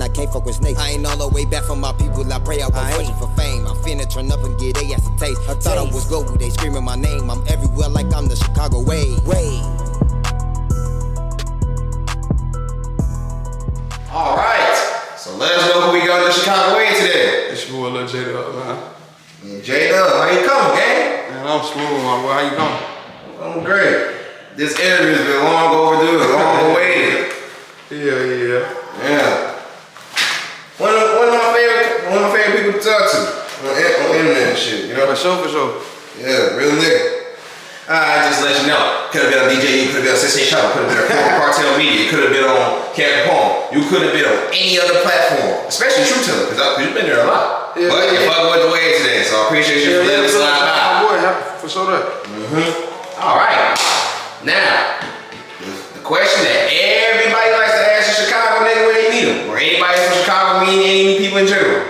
I can't fuck with snakes. I ain't all the way back from my people, I pray I won't fortune for fame. I'm finna turn up and get they ass a taste. I thought I was global, they screaming my name. I'm everywhere like I'm the Chicago way. Alright, so let us know who we got in the Chicago way today. It's your boy Lil JDub, man. JDub, how you coming, gang? Man, I'm smooth, my boy. How you doing? I'm great. This interview's been long overdue, long awaited. Yeah. One of my favorite people to talk to on internet and shit, you know? For sure. Yeah, real nigga. I just let you know. Could have been on DJ, could have been on Sensei Show, could have been on Cartel Media, could have been on Captain Palm. You could have been on any other platform, especially True Teller, because you've been there a lot. Yeah, but you're fucking with the way today, so I appreciate you for letting me slide by. Boy, for sure that. All right. Now, the question that everybody likes to ask a Chicago nigga when they meet them, or anybody from Chicago meeting any people in general.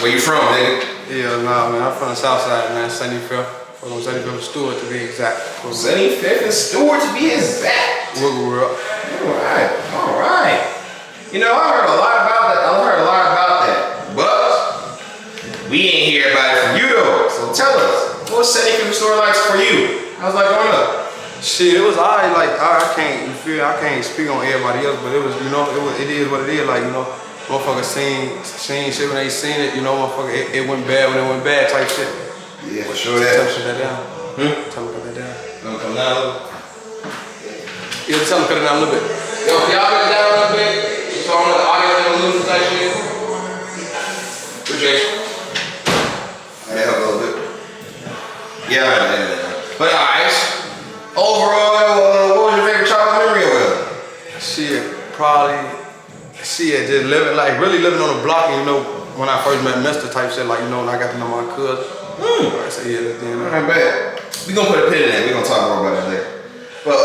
Where you from, nigga? Yeah, nah, man. I'm from the South Side, man. 75th. From 75th and Stewart to be exact. 75th and Stewart to be exact. Rooga world. All right. You know, I heard a lot about that. But we ain't hear about it from you though. So tell us, what's 75th and Stewart like for you? How's life going up? Shit, it was alright. Like I can't speak on everybody else, but it was, you know, it is what it is. Like, you know, motherfuckers seen shit when they seen it. You know, motherfucker, it went bad when it went bad type shit. Yeah, for sure that. Tell them that down. Tell them cut that down. Gonna come down a little? Yeah, tell them cut it down a little bit. Yo, y'all cut it down a little bit. So I'm gonna audio and lose type shit. Appreciate you. Yeah, help a little bit. Yeah. But alright. Overall, what was your favorite childhood memory of it? Shit, just living, like really living on the block, and you know, when I first met Mr. type shit, like, you know, when I got to know my cousin. I say, yeah, then. Alright, bet. We gonna put a pin in that. We gonna talk more about that later. But,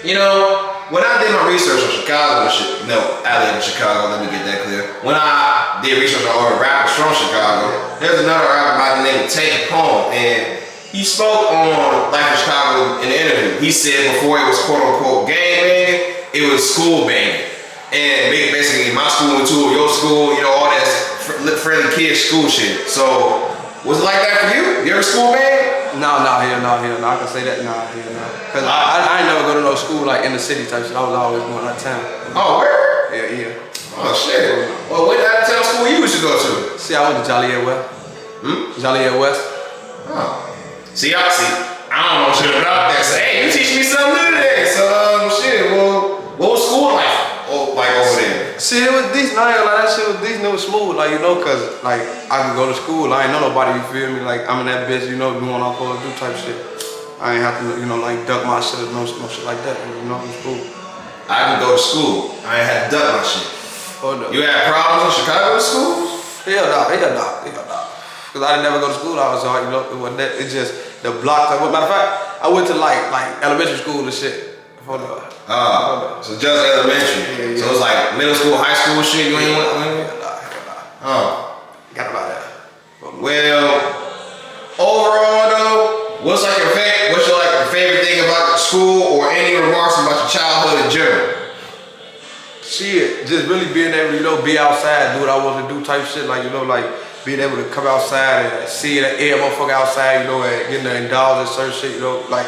you know, when I did my research on Chicago and shit, no, I live in Chicago, let me get that clear. When I did research on all the rappers from Chicago, there's another rapper by the name of Take Palm, and he spoke on Life in Chicago in the interview. He said before it was quote unquote gang banging, it was school banging. And basically my school and two of your school, you know, all that friendly kid school shit. So, was it like that for you? You ever school bang? No, hell no. I can say that, hell no. Cause I ain't never go to no school like in the city type shit. I was always going out of town. Oh, where? Yeah. Oh shit. Well, what out of town school you used to go to? See, I went to Joliet West. Joliet West. Oh. See, I don't know shit about that. So, hey, you teach me something new today. So, shit, well, what was school like? Like over there? See, it was decent. I ain't gonna lie, that shit was decent. It was smooth, like, you know, cause like I could go to school. I ain't know nobody. You feel me? Like I'm in that bitch, you know, doing what I'm supposed to do type shit. I ain't have to, you know, like duck my shit or no shit like that. You know, it's cool. I can go to school. I ain't had to duck my shit. Hold up. You had problems in Chicago schools? Hell no. Cause I didn't never go to school. I was hard, you know. It wasn't that. It's just the block. Matter of fact, I went to like elementary school and shit. Hold up. So just elementary. Yeah. So it's like middle school, high school shit. You ain't went? Nah. Got about that. Well, overall though, what's your favorite thing about school, or any remarks about your childhood in general? Shit, just really being able to, you know, be outside, do what I want to do type shit, like, you know, like being able to come outside and see the air motherfucker outside, you know, and getting to indulge in certain shit, you know, like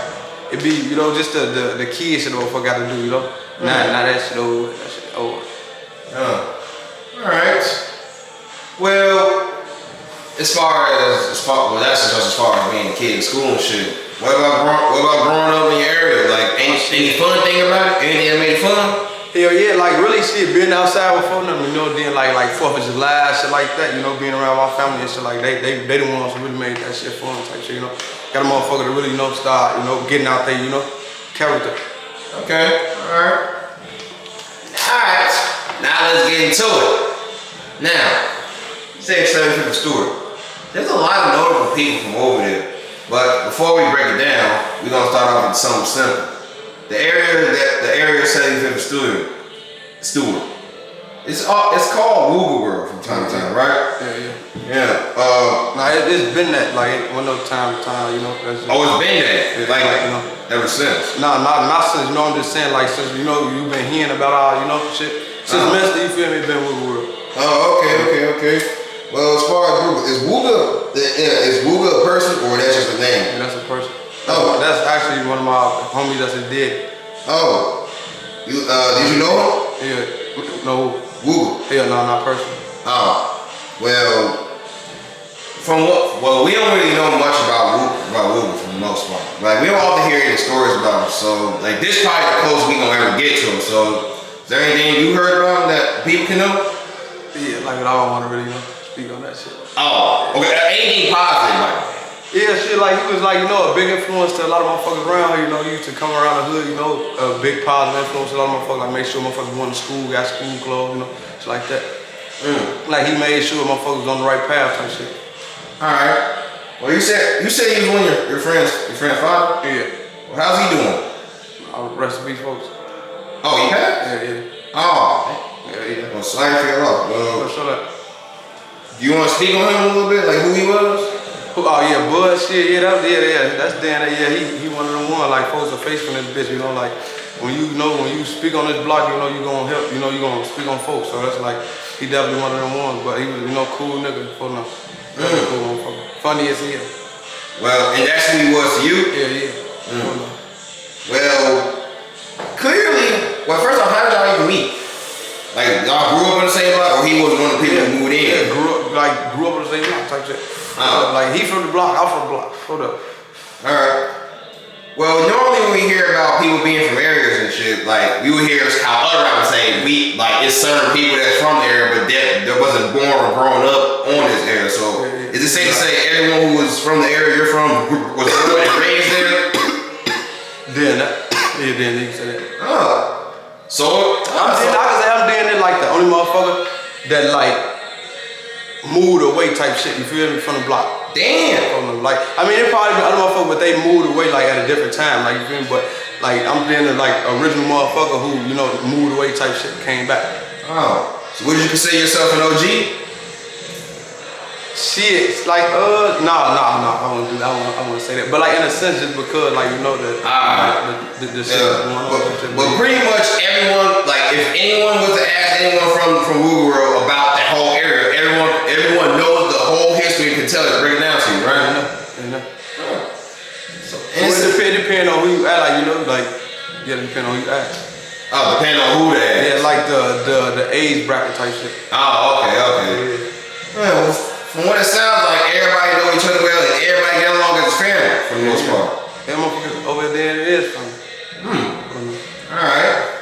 it be, you know, just the kid shit the motherfucker got to do, you know. Nah, that shit over. That shit over. Alright. Well, that's just as far as being a kid in school and shit. What about growing up in your area? Like, any fun thing about it? Anything that made it fun? Hell yeah, like really shit, being outside with them, you know, then like 4th of July, shit like that, you know, being around my family and shit like they the ones who really made that shit fun type shit, you know. Got a motherfucker to really, you know, start, you know, getting out there, you know, character. Okay, alright. Now let's get into it. Now, say 75th Stewart. There's a lot of notable people from over there. But before we break it down, we're gonna start off with something simple. The area of 75th Stewart. It's called Rooga world from time to time, right? Yeah. Nah, it's been that, like, one of time to time, you know. It's been that. Like, you know. ever since. Nah, not since, you know, I'm just saying, like, since, you know, you've been hearing about all, you know, shit. Since Mr. You feel me, been with World. Oh, okay. Well, as far as Rooga, is Rooga a person or that's just a name? Yeah, that's a person. Oh. That's actually one of my homies that's dead. Oh. Did you know him? Yeah. No. Rooga? Yeah, no, not person. Oh. Well, we don't really know much about Rooga for the most part. Like, we don't often hear any stories about him. So, like, this probably the closest we gonna ever get to him. So, is there anything you heard about him that people can know? Yeah, like, I don't want to really speak on that shit. Oh, okay. Anything positive, like? Yeah, shit, like, he was, like, you know, a big influence to a lot of motherfuckers around here, you know. He used to come around the hood, you know, a big positive influence to a lot of motherfuckers, like, make sure motherfuckers went to school, got school clothes, you know, shit like that. Like, he made sure motherfuckers was on the right path type shit. Alright. Well, you said he was one of your friend's father? Yeah. Well, how's he doing? Rest in peace, folks. Oh, he passed? Yeah. Oh. Yeah. Well, sorry to hear off. Shut up. Do you want to speak on him a little bit, like who he was? Oh yeah, Bud, shit, yeah, that's Dan. Yeah, he one of them one, like, folks are facing this bitch, you know, like, when you speak on this block, you know you gonna help, you know you gonna speak on folks. So that's like, he definitely one of them ones, but he was, you know, cool nigga for now. Cool motherfucker. Funny as hell. Well, and that's who he was to you? Yeah. Well, clearly, first off, how did y'all even meet? Like, y'all grew up on the same block, or he was one of the people who moved in? Yeah, grew up on the same block type shit. Like, he from the block, I'm from the block. Hold up. Alright. Well, normally when we hear about people being from areas and shit, like, we would hear how other rappers say, it's certain people that's from the area, but that wasn't born or grown up on this area. So, is it safe to say everyone who was from the area you're from was born and raised there? Then you say that. Oh. So, I can say I'm doing it like the only motherfucker that, like, moved away type shit, you feel me, from the block. Damn. Like, I mean, it probably been other motherfuckers, but they moved away, like, at a different time, like, you feel me, but, like, I'm being the, like, original motherfucker who, you know, moved away type shit, came back. Oh. So would you consider yourself an OG? Shit, like, no, I wouldn't do that, I wouldn't say that, but, like, in a sense, just because, like, you know, the shit going on. But pretty much everyone, like, if anyone was to ask anyone from Rooga World about that whole area, everyone knows the whole history and can tell it, break it down to you, right? Yeah. So, it depends on who you ask, like, you know, like, yeah, it depends on who you ask. Oh, depending on who they ask. Yeah, like the age bracket type shit. Oh, okay. Yeah. Well, from what it sounds like, everybody know each other well and everybody get along as a family for the most part. Yeah, motherfucker over there it is for me. Alright.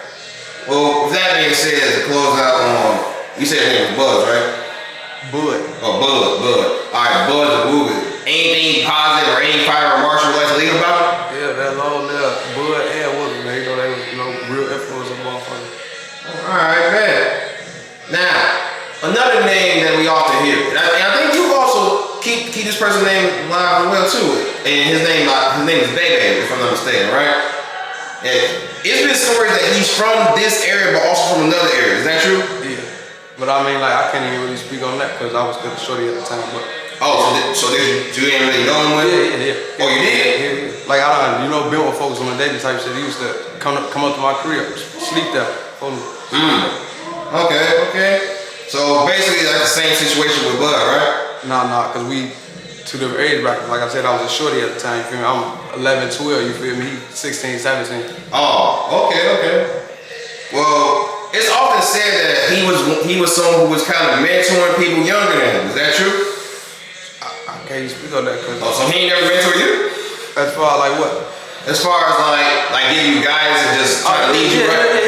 Well, with that being said, to close out on, you said his name was Buzz, right? Bud. Oh, Bud. Alright, Buzz and Rooga. Anything positive or any fire remarks you would like to leave about it? Yeah, that long there, Bud and Woodley, man. You know they was, you know, real influence on motherfuckers. Alright, man. Now, another name that we often hear, and I think you also keep this person's name alive as well too. And his name is BayBay, if I'm not mistaken, right? And it's been stories that he's from this area, but also from another area. Is that true? Yeah. But I mean, like, I can't even really speak on that because I was still shorty at the time. But so you didn't really know him with? Yeah. Oh, you did? Yeah. Like, I done, you know, been with folks on a daily type shit. He used to come up to my crib, sleep there for me. Okay. So basically, like the same situation with Bud, right? Nah, because we two different age brackets. Like I said, I was a shorty at the time, you feel me? I'm 11, 12, you feel me? He 16, 17. Oh, okay. Well, it's often said that he was someone who was kind of mentoring people younger than him. Is that true? I can't speak on that because. Oh, so he ain't never mentored you? As far as like what? As far as like giving you guidance and just trying to lead you right?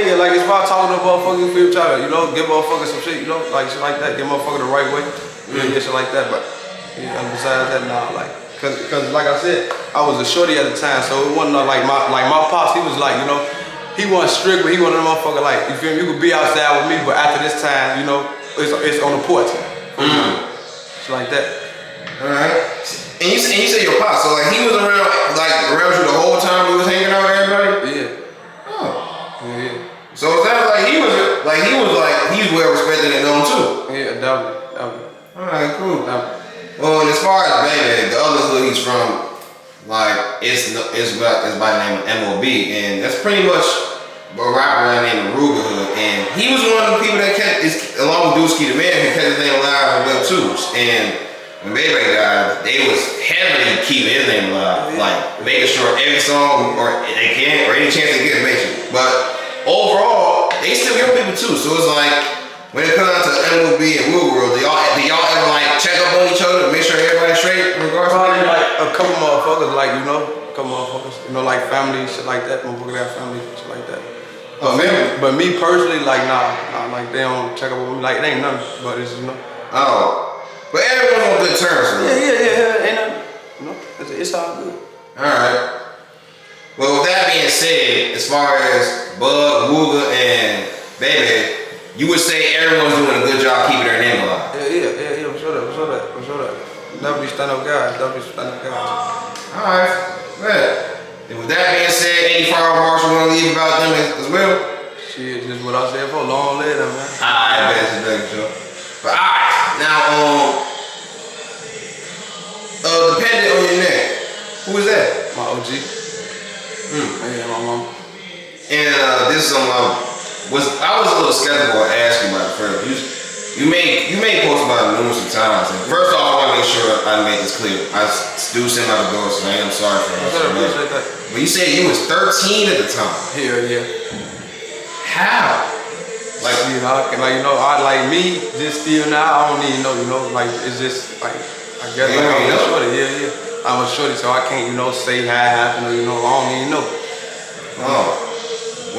Yeah. Like as far as talking to motherfuckers, people try to, you know, give motherfuckers some shit, you know, like shit like that, give motherfuckers the right way, yeah, shit like that. But yeah, besides that, nah, like, cause like I said, I was a shorty at the time, so it wasn't like my pops. He was like, you know, he wasn't strict, but he wasn't a motherfucker like, you feel me? You could be outside with me, but after this time, you know, it's on the porch, shit like that. All right. And you said your pops, so like he was around you the whole time he was hanging out with everybody? Yeah. Oh. Yeah. So it sounds like he's well respected and known too. Yeah, definitely. Alright, cool. Well, and as far as BayBay, the other hood he's from, like it's by the name of MOB, and that's pretty much a rapper by the name of Rooga, and he was one of the people that kept, along with Durk the man, who kept his name alive as well too. And when BayBay died, they was heavily keeping his name alive, like making sure every song or they can or any chance they get mentioned. But overall, they still young people too. So it's like when it comes down to MOB and Will World, do y'all ever like check up on each other to make sure everybody's straight in regards to probably like a couple motherfuckers, like like family, shit like that. Motherfuckers got family, shit like that. But me personally, like nah, like they don't check up on me. Like it ain't nothing, but it's Oh. But everyone's on good terms. Yeah. Ain't nothing. It's all good. Alright. Well, with that being said, as far as Bug, Rooga, and BayBay, you would say everyone's doing a good job keeping their name alive. Yeah. For sure that. Definitely stand up guys. Alright. Good. And with that being said, any final remarks you want to leave about them as well? Shit, just what I said for long later, man. Alright, that's sure. But alright, now dependent on your neck. Who is that? My OG. Yeah, my mom. And this is something I was a little skeptical to ask you about first. You made posts about it numerous times. And first off, I want to make sure I make this clear. I do send out the door, so I am sorry for that. But you said you was 13 at the time. Yeah. How? Like, I like me, just still now, I don't even know, like, it's just, like, I guess, like, I'm a shorty, yeah. I'm a shorty, so I can't, say how it happened, or, I don't even know. Oh.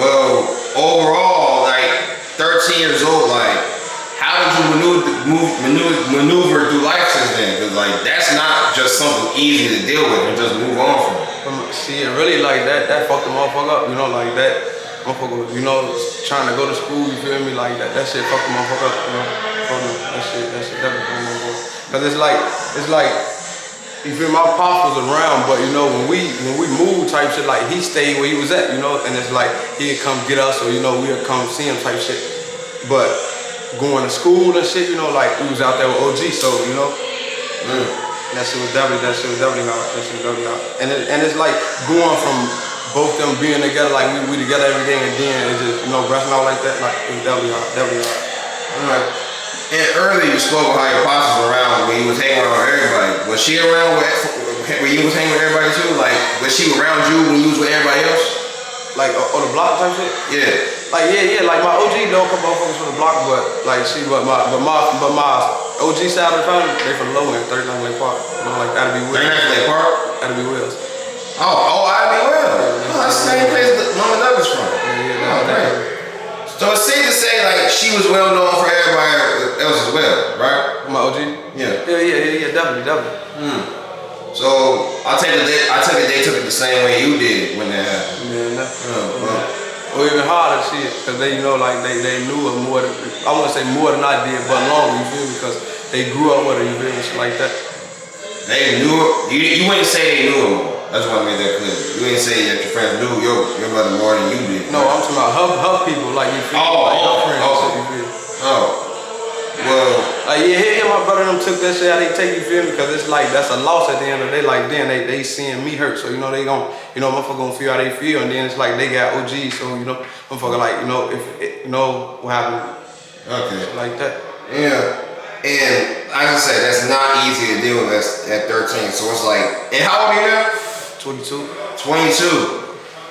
Well, overall, like, 13 years old, like, how did you maneuver through life since then? Because, like, that's not just something easy to deal with and just move on from. See, really, like, that fucked the motherfucker up, like, that. Motherfucker, trying to go to school, you feel me? Like that shit fucked the motherfucker up, That shit definitely fucked the motherfucker. Cause it's like, you feel me? My pops was around, but when we moved type shit, like he stayed where he was at, and it's like he'd come get us, or we'd come see him type shit. But going to school and shit, like we was out there with OG, so that shit was definitely hard. And it's like going from both them being together, like we together every day, and then it's just, brushing out like that, like it was definitely hard. Alright. And earlier you spoke about how your pops was around when you was hanging around with everybody. Was she around when you was hanging with everybody too? Like, was she around you when you was with everybody else? Like on the block type shit? Yeah. Like like my OG don't come motherfuckers from the block, but like but my OG side of the family, they from low end, 39 Lake Park. Like that'd be weird. 39 Lake Park? That'd be Wills. I'd be well. That's the same place that Mama Doug is from. Yeah. So it's safe to say, like, she was well known for everybody else as well, right? My OG? Yeah, definitely. So I take it they took it the same way you did when that happened. Or even harder shit, cause they like they knew her more than, I wouldn't say more than I did, but longer, you feel me? Because they grew up with her, you feel me? Shit like that. They knew her. You wouldn't say they knew her more. That's why I made that clear. You ain't say that your friends knew your mother more than you did. No, I'm talking about her people, like you feel like her friends, you feel. Well, like my brother them took that shit how they take, you feel me? Because it's like that's a loss at the end of the day. Like then they seeing me hurt, so they gon' motherfucker gonna feel how they feel, and then it's like they got OG, so motherfucker like if what happened, okay, like that. Yeah. And like I said, that's not easy to deal with at 13. So it's like, and how old are you now? 22. 22.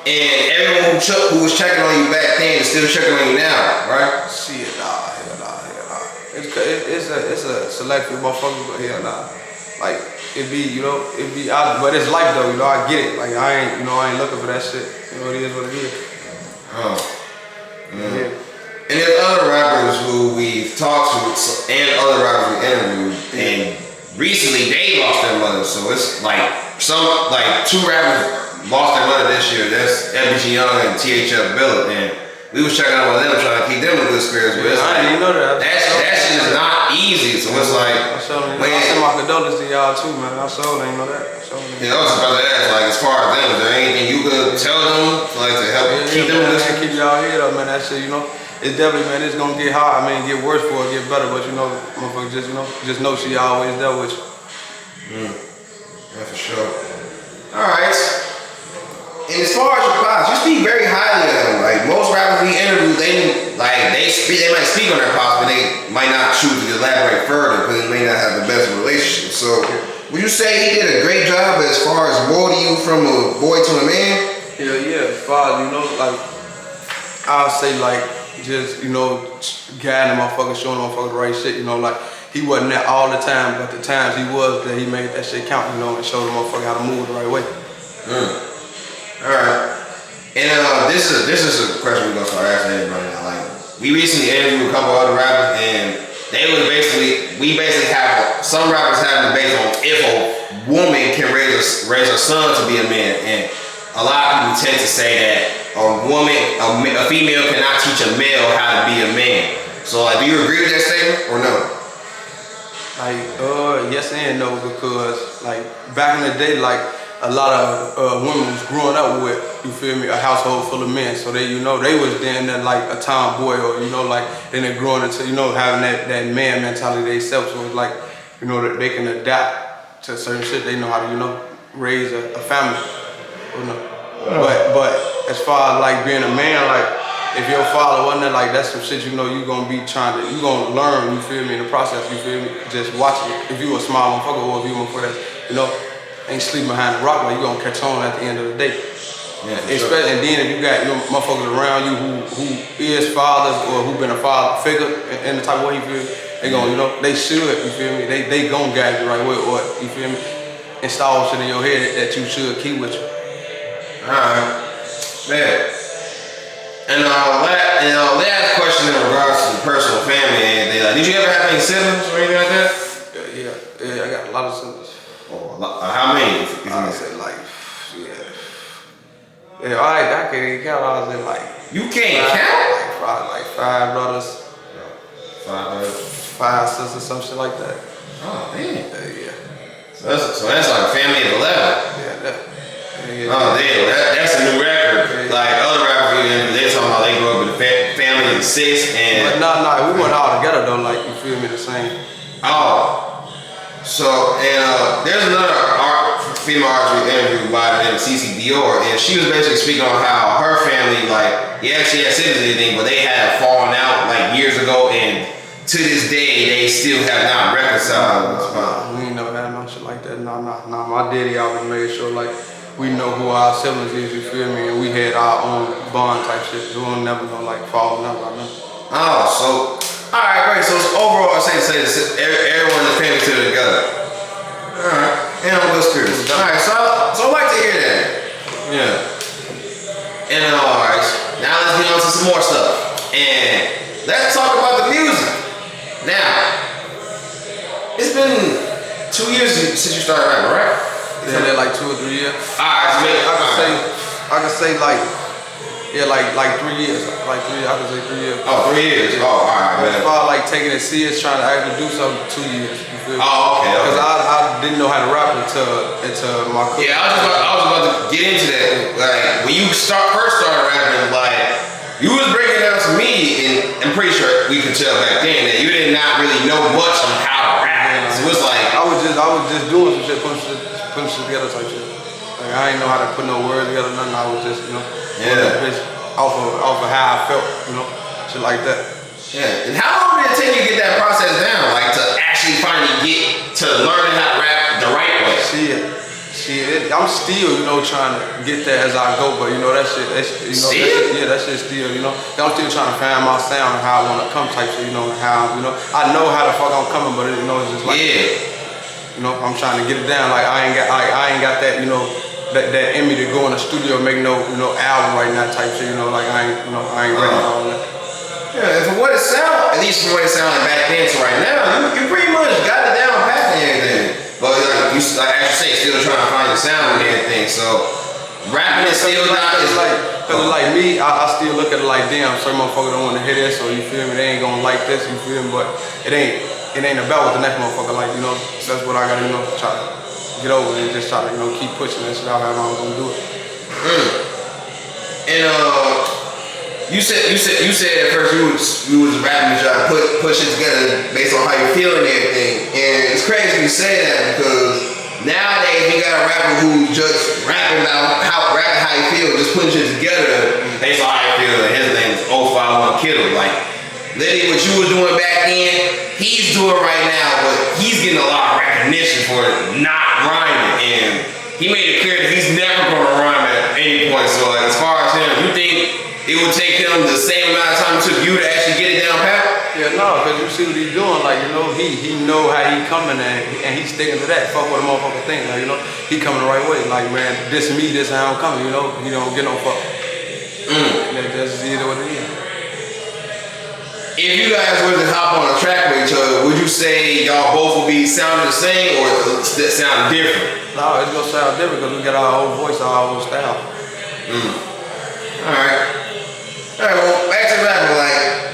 And everyone who was checking on you back then is still checking on you now, right? Shit, nah. It's a select few motherfuckers, but hell nah. Like but it's life though, I get it. Like I ain't looking for that shit. It is what it is. Yeah. And there's other rappers who we've talked to and other rappers we interviewed, and recently they lost their mother. So it's like two rappers lost their mother this year. That's FBG and THF Billet, and we was checking out with them, trying to keep them in good spirits. But it's I didn't even know that. That shit is not easy. So it's like I send my condolences to y'all too, man. I sure ain't know that. Yeah, I was about to ask, like, as far as them, is there anything you could tell them, like, to help keep them in this? Keep y'all head up, man. That shit, it's definitely, man, it's gonna get hard. I mean, get worse for it, get better, but motherfucker, just know she always there with you. Yeah, for sure. Alright. And as far as your pops, you speak very highly of them. Like most rappers we interview, they might speak on their pops, but they might not choose to elaborate further because they may not have the best relationship. So would you say he did a great job as far as molding you from a boy to a man? Yeah, as far as, you know, like, I'll say, like, just, you know, guiding the motherfucker, showing the motherfucker the right shit, you know, like, he wasn't there all the time, but the times he was there, he made that shit count, you know, and showed the motherfucker how to move the right way. Alright. And this is a question we're gonna start asking everybody now. Like, we recently interviewed a couple other rappers, and we basically have some rappers have the debate on if a woman can raise a son to be a man, and a lot of people tend to say that a female cannot teach a male how to be a man. So, like, do you agree with that statement or no? Like, yes and no, because, like, back in the day, like, a lot of women was growing up with, you feel me, a household full of men. So they, you know, they was then like a tomboy, or, you know, like, then they growing into, you know, having that man mentality themselves. So it's like, you know, that they can adapt to certain shit. They know how to, you know, raise a family. You know? But as far as like being a man, like, if your father wasn't there, like, that's some shit, you know, you gonna be you gonna learn, you feel me, in the process, you feel me, just watching it. If you a small motherfucker, or if you a motherfucker that's, you know, ain't sleep behind the rock, like, you gonna catch on at the end of the day. Yeah, especially, and then if you got your motherfuckers around you who is fathers or who been a father figure in the type of way, you feel me, they gonna, you know, they should, you feel me, they gonna guide you the right way, or, you feel me, install shit in your head that you should keep with you. Alright. Man. And last question in regards to personal family and anything, like, did you ever have any siblings or anything like that? Yeah, I got a lot of siblings. How many? I say like, yeah, I can't even count. I was in like, you can't count? Like five brothers, 5 sisters, some shit like that. Oh man. Yeah. So that's like a family of 11. Yeah. Oh damn, that's a new record. Yeah. Like other rappers, they talking about they grew up with a family of 6 and. But nah, we weren't all together though. Like, you feel me, the same. Oh. So, and there's another female artist we interviewed by the name of CC Dior, and she was basically speaking on how her family, like, yeah, she had siblings and everything, but they had fallen out like years ago, and to this day, they still have not reconciled. We ain't never had no shit like that. Nah. My daddy always made sure, like, we know who our siblings is, you feel me, and we had our own bond type shit. We won't never gonna, like, fall in love like that. Oh, so. Alright, great. So overall, I say everyone in the family still together. Alright. And I'm good spirits. Alright, so I like to hear that. Yeah. And alright. Now let's get on to some more stuff. And let's talk about the music. Now, it's been 2 years since you started rapping, right? Yeah, like 2 or 3 years. Alright, I can say like 3 years. Like 3 years, I can say 3 years. Oh, 3 years. Oh, alright, man. As far like taking it serious, trying to actually do something, 2 years. You feel me? Oh, okay. Because I didn't know how to rap until my career. Yeah, I was about to get into that. Like, when you first started rapping, like, you was breaking down to me, and I'm pretty sure we could tell back then that you did not really know much on how to rap. So it was like I was just doing some shit, putting shit together type shit. Like, I didn't know how to put no words together, nothing. I was just, you know, off of how I felt, you know, shit like that. Yeah. And how long did it take you to get that process down? Like, to actually finally get to learning how to rap the right way? I'm still, you know, trying to get there as I go, but you know, that shit, you know, that shit still, you know, I'm still trying to find my sound and how I want to come type shit, you know, and how, you know, I know how the fuck I'm coming, but you know, it's just like, you know, I'm trying to get it down. Like, I ain't got that, you know, that in me to go in the studio and make no, you know, album right now type shit, you know, like I ain't ready for all that. Yeah, and from what it sounded, at least from what it sounded back then to right now, you pretty much got it down pat and everything. But like you say, still trying to find your sound and everything. So rapping is still not cause like me, I still look at it like, damn, some motherfucker don't want to hear this, or you feel me, they ain't gonna like this, you feel me, but it ain't about what the next motherfucker like, you know. So that's what I gotta, you know, try to get over and just try to, you know, keep pushing that shit out how I'm gonna do it. And you said at first you was rapping and trying to put shit together based on how you feeling and everything. And it's crazy you say that because Nowadays, you got a rapper who just rapping about how he feels, just putting shit together. They saw how he feels, and his name is 051 Kiddo. Like, literally what you was doing back then, he's doing right now, but he's getting a lot of recognition for not rhyming. And he made it clear that he's never gonna rhyme at any point. So like, as far as him, you think it would take him the same amount of time it took you to actually get it down pat? Yeah, no, because you see what he's doing, like, you know, he know how he coming and he's sticking to that. Fuck what a motherfucker think, like, you know, he coming the right way. Like, man, this me, this how I'm coming, you know, he don't get no fuck. That's just either what it is. If you guys were to hop on a track with each other, would you say y'all both would be sounding the same or sound different? No, it's gonna sound different because we got our own voice, our own style. Alright, well, back to rapping, like,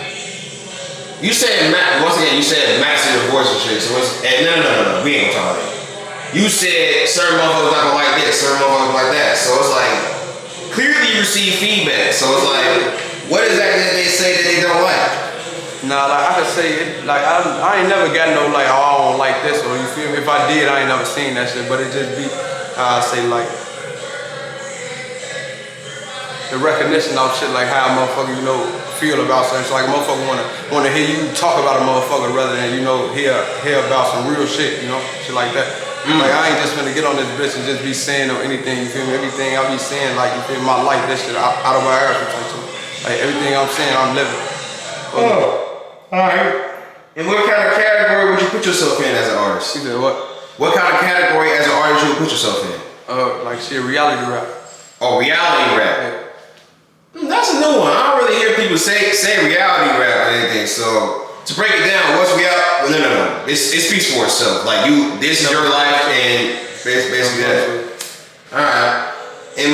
you said, once again, you said master your voice and shit, so it's, and no, we ain't gonna talk about that. You said certain motherfuckers not gonna like this, certain motherfuckers like that, so it's like, clearly you receive feedback, so it's like, what exactly did they say that they don't like? Nah, like, I could say it, like, I ain't never got no, like, oh, I don't like this, or you feel me? If I did, I ain't never seen that shit, but it just be, I say, like, the recognition of shit, like how a motherfucker, you know, feel about something. So like a motherfucker wanna hear you talk about a motherfucker rather than, you know, hear about some real shit, you know, shit like that. Like I ain't just gonna get on this bitch and just be saying or anything, you feel me? Everything I be saying, like, you feel me, my life, this shit out of my ass, like everything I'm saying, I'm living. Alright. And what kind of category would you put yourself in as an artist? You said what? What kind of category as an artist you would put yourself in? Like shit, reality rap. Oh, reality rap. Yeah. That's a new one. I don't really hear people say reality rap or anything. So to break it down, what's reality? No. It speaks for itself. Like this is your life, and basically that. All right. In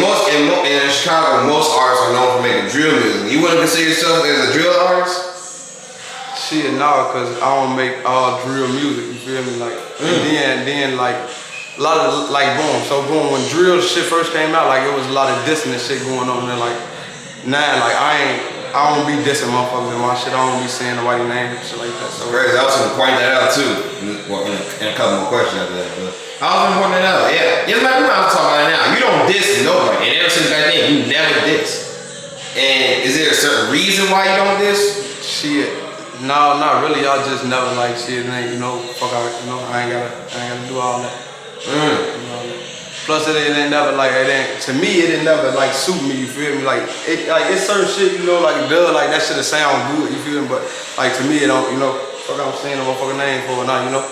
Chicago, most artists are known for making drill music. You wouldn't consider yourself as a drill artist? Shit, no, cause I don't make all drill music. You feel me? Like and then like a lot of like boom. When drill shit first came out, like it was a lot of dissing and shit going on there. Like now, like I don't be dissing motherfuckers in my shit. I don't be saying nobody's name and shit like that. So crazy. I was gonna point that out too. Well, in a couple more questions after that, but I was gonna point that out. Yeah, yes, man. We might talk about it now. You don't diss nobody, and ever since back then, you never diss. And is there a certain reason why you don't diss? Shit, no, not really. Y'all just never like shit. And you know, fuck out. You know, I ain't gotta do all that. You know, plus, it ain't never like it ain't. To me, it didn't never like suit me. You feel me? Like it's certain shit. You know, like that shit'll sound good. You feel me? But like to me, it don't. You know, fuck I'm saying a motherfucking name for it now. You know.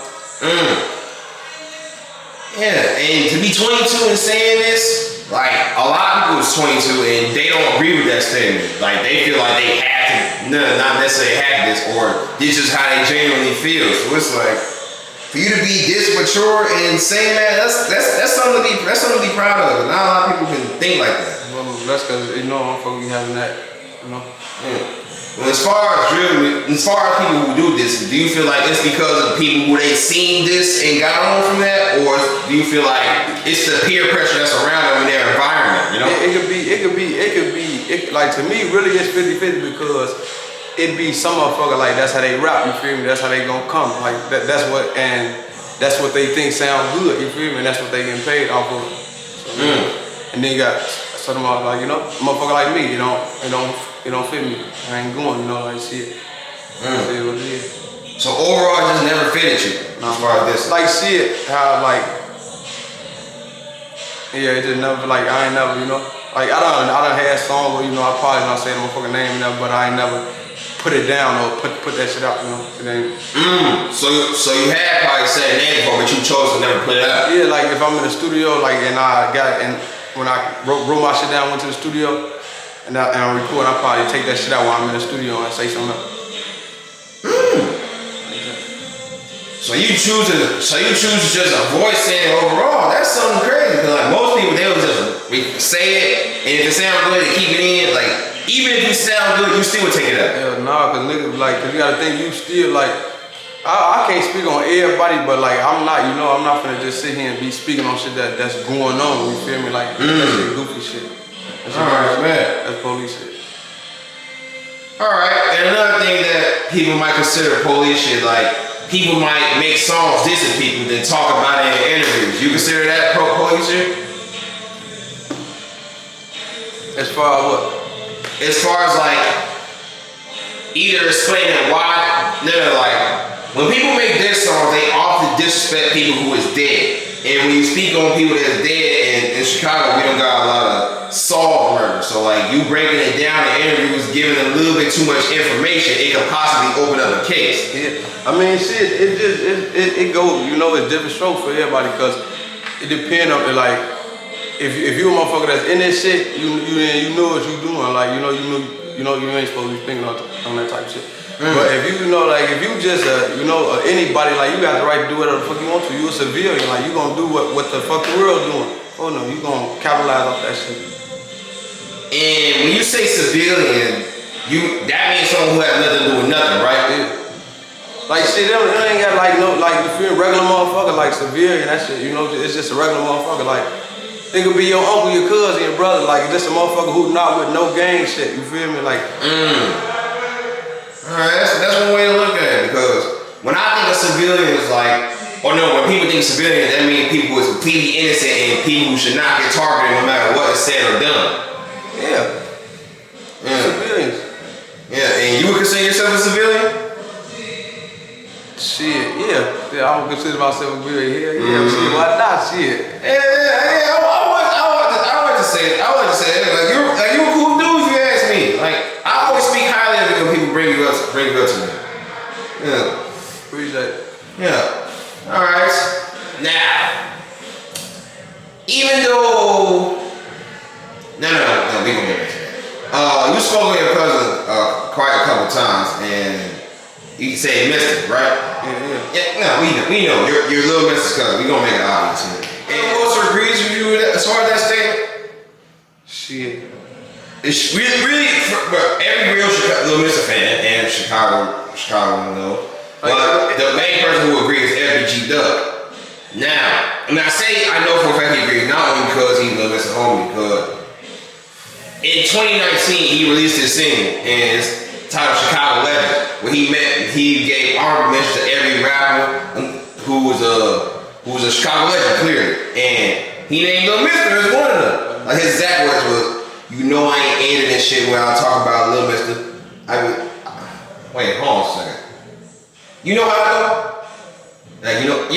Yeah, and to be 22 and saying this, like a lot of people is 22 and they don't agree with that statement. Like they feel like they have to, not necessarily have this, or this is how they genuinely feel. So it's like, for you to be this mature and saying that, that's something to be proud of. Not a lot of people can think like that. Well, that's because you know I'm fucking having that. You know. Yeah. Well, as far as people who do this, do you feel like it's because of people who they seen this and got on from that, or do you feel like it's the peer pressure that's around them in their environment? You know, it could be. Like to me, really, it's 50-50 because it be some motherfucker like that's how they rap. You feel me? That's how they gonna come. Like that's what they think sound good. You feel me? And that's what they getting paid off of. So, and then you got some like you know, motherfucker like me. It don't fit me. I ain't going, you know, like shit. See what it is. So overall, it just never fitted you. As far as this, like shit, how like, yeah, it just never like I ain't never, you know, like I done had songs where you know I probably not saying the motherfucking name and that, but I ain't never put it down or put that shit out, you know. It ain't. So you had probably said a name before, but you chose to never put it out. Yeah, like if I'm in the studio, like and I got and when I wrote my shit down, went to the studio. And I record, I probably take that shit out while I'm in the studio and say something else. So you choose to just avoid saying it overall. That's something crazy. Cause like most people, they would just say it, and if it sounds good, they keep it in. Like even if it sounds good, you still would take it out. Hell nah, cause niggas like, cause you gotta think you still like. I can't speak on everybody, but like I'm not, you know, I'm not gonna just sit here and be speaking on shit that's going on. You feel me? Like that shit goofy shit. Alright, man. That's police shit. Alright, and another thing that people might consider police shit, like people might make songs dissing people, then talk about it in interviews. You consider that police? As far as what? As far as like either explaining why, like when people make diss songs, they often disrespect people who is dead. And when you speak on people that's dead in Chicago, we don't got a lot of solved murder. So like you breaking it down in interviews, giving a little bit too much information, it could possibly open up a case. Yeah. I mean, shit, it goes, you know, it's different strokes for everybody because it depends on it. Like, if you a motherfucker that's in this shit, you know what you doing. Like, you ain't supposed to be thinking on that type of shit. But if you know, like, if you just, anybody, like, you got the right to do whatever the fuck you want to. You a civilian, like, you gonna do what the fuck the world doing. Oh no, you gonna capitalize off that shit. And when you say civilian, that means someone who has nothing to do with nothing, right? Yeah. Like shit, it ain't got like no, like you feel regular motherfucker, like civilian, that shit, it's just a regular motherfucker. Like, it could be your uncle, your cousin, your brother, like just a motherfucker who not with no gang shit, you feel me? Like, Alright, that's one way to look at it, because when I think of civilians, like, when people think of civilians, that means people who is completely innocent and people who should not get targeted no matter what is said or done. yeah. Civilians. Yeah, and you would consider yourself a civilian? Shit, yeah, I would consider myself a civilian. Yeah, shit, why not? Shit. Yeah. I want to say it. Like you a cool dude if you ask me. Like I always speak highly of you when people bring you up to me. Yeah. Appreciate it. Yeah. All right. Now, even though no, we gonna get into that. You spoke with your cousin quite a couple times, and you say Mr. right? Yeah. No, we know you're little Mr.'s cousin. We gonna make it obvious here. And who also agrees with you as far as that statement? Shit. It's really every real Little Mr. fan and Chicago know. But the main person who agrees is FBG Durk. Now, when I say I know for a fact he agrees, not only because he's Little Mr. homie, because in 2019 he released his single and it's titled Chicago Legend, where he gave honorable mention to every rapper who was a Chicago legend, clearly, and he named Lil Mr. as one of them. Like his exact words was, I ain't ending this shit where I talk about Lil Mr. Wait, hold on a second. You know how I go? Like you know.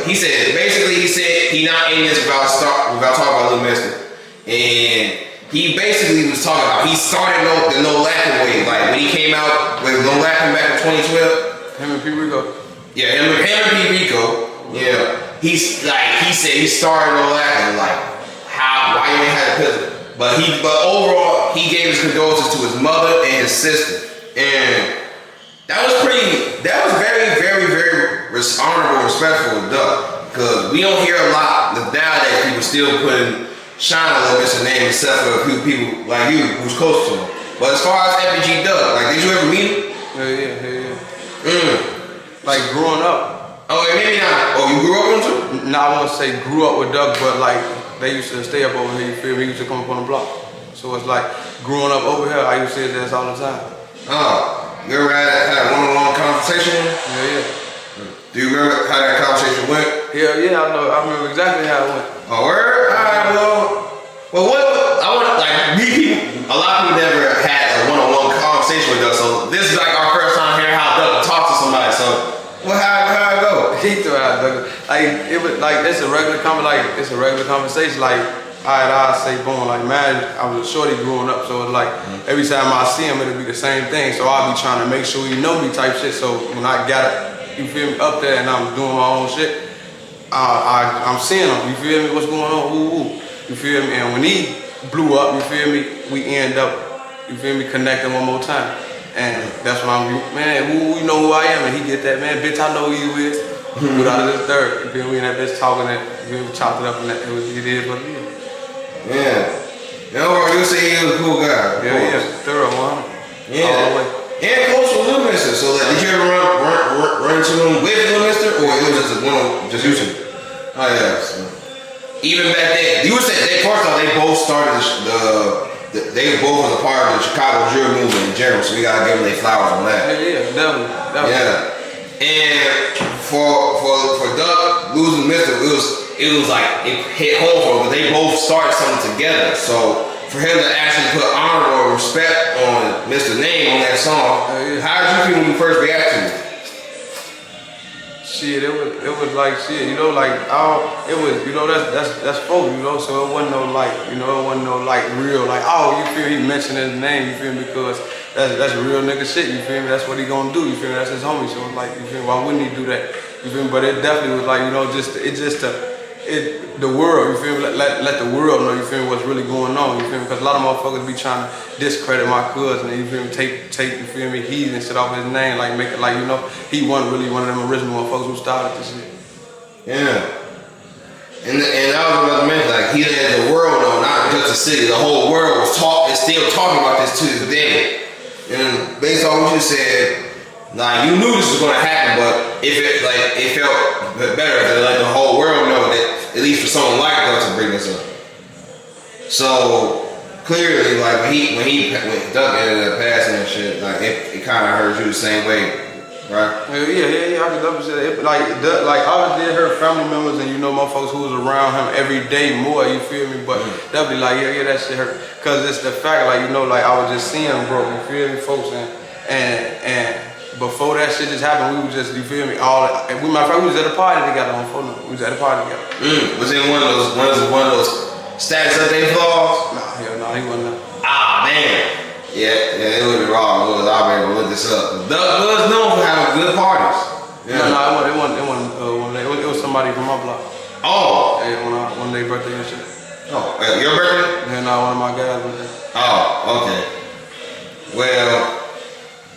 He said he not ending this without talking about Lil Mr. And he basically was talking about he started the No Laughing wave, like when he came out with No Laughing back in 2012. Him and P. Rico. Yeah, him and P. Rico. Yeah, he said he started No Laughing, like why you ain't had a pistol. But overall he gave his condolences to his mother and his sister, and that was very, very, very honorable and respectful of Duck, because we don't hear a lot nowadays people still putting Shine a Little Mr. name except for a few people like you who's close to him. But as far as FBG Duck, like did you ever meet him? Yeah. Like growing up. Oh, maybe not. Oh, you grew up with him too? No, I won't say grew up with Duck, but like they used to stay up over here, you feel me? He used to come up on the block. So it's like growing up over here, I used to say this all the time. Oh, you ever had a one-on-one conversation with him? Yeah. Do you remember how that conversation went? Hell yeah, I know. I remember exactly how it went. Oh, word? Alright, well, what I want to, like, a lot of people never had a one-on-one conversation with Duck, so this is like our first time hearing how Duck talk to somebody, so, how it go? He threw out Duck. Like, it was, like, it's a regular conversation, like, I say, boom, like, man, I was a shorty growing up, so it's like, every time I see him, it'll be the same thing, so I'll be trying to make sure he know me type shit, so when I got it, you feel me, up there and I'm doing my own shit, I'm seeing him, you feel me, what's going on, woo. You feel me? And when he blew up, you feel me, we end up, you feel me, connecting one more time. And that's when I'm, man, you know who I am, and he get that, man, bitch, I know who you is. Without this Durk, you feel me, and that bitch talking that, you feel me, chopped it up, and that, it is what it is. Yeah. You say he was a cool guy. Yeah, thorough one. Yeah. All the way. And close with Lil Mr. So like, did you ever run into him with Lil Mr. or it was just using? Oh yeah. So. Even back then, you would say first off they both started they both was a part of the Chicago drill movement in general, so we gotta give them their flowers on that. Yeah, definitely. Yeah. And for Durk losing Mister, it was like it hit home for him, but they both started something together. So for him to actually put honor or respect on Mr. Name on that song, how did you feel when you first reacted to it? Shit, it was like shit, you know, like it was, you know, that's folk, you know, so it wasn't no like, you know, it wasn't no like real, like, oh, you feel he mentioned his name, you feel me, because that's real nigga shit, you feel me, that's what he gonna do, you feel me, that's his homie, so it's like, you feel me, why wouldn't he do that, you feel me, but it definitely was like, you know, the world, you feel me, let the world know, you feel me, what's really going on, you feel me, because a lot of motherfuckers be trying to discredit my cousin, you feel me, take, you feel me, he's and shit off his name, like make it like, you know, he wasn't really one of them original motherfuckers who started this shit. Yeah. And I was about to mention, like, he let the world know, not just the city, the whole world is still talking about this to this day. And based on what you said, like, you knew this was gonna happen, but it felt better to let the whole world know that, at least for someone like us to bring this up. So clearly, like when Durk ended up passing and shit, like it kind of hurt you the same way, right? Yeah. I could definitely say that. Like obviously it hurt family members and you know motherfuckers who was around him every day more. You feel me? But definitely like yeah, that shit hurt. Cause it's the fact like you know like I was just seeing him, bro. You feel me, folks? And before that shit just happened, we was just, you feel me, we was at a party together on phone. We was at a party together. Was it one of those status update vlogs? Nah, hell no, he wasn't there. Ah, damn. Yeah, it would be wrong. I already looked this up. Durk was known for having good parties. Yeah. No, it wasn't it was somebody from my block. Oh. Yeah, one day birthday and shit. Oh, your birthday? Yeah, no, one of my guys was there. Oh, okay. Well,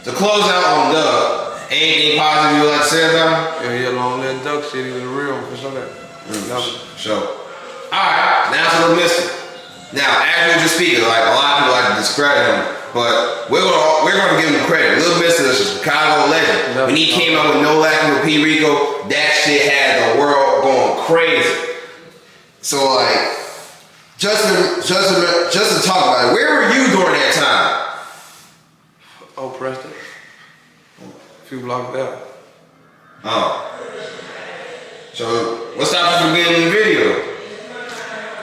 to close out on Durk, anything positive you would like to say about him? Yeah, long live Durk shit, he was a real one for sure. Sure. Alright, now to the Mister. Now, as we were just speaking, like a lot of people like to discredit him, but we're gonna give him credit. Little Mister is a Chicago legend. When he came out with No Lacking with P. Rico, that shit had the world going crazy. So like, just to talk about it, where were you during that time? Oh, Preston. A few blocks down. Oh. So, what stopped you from getting in the video?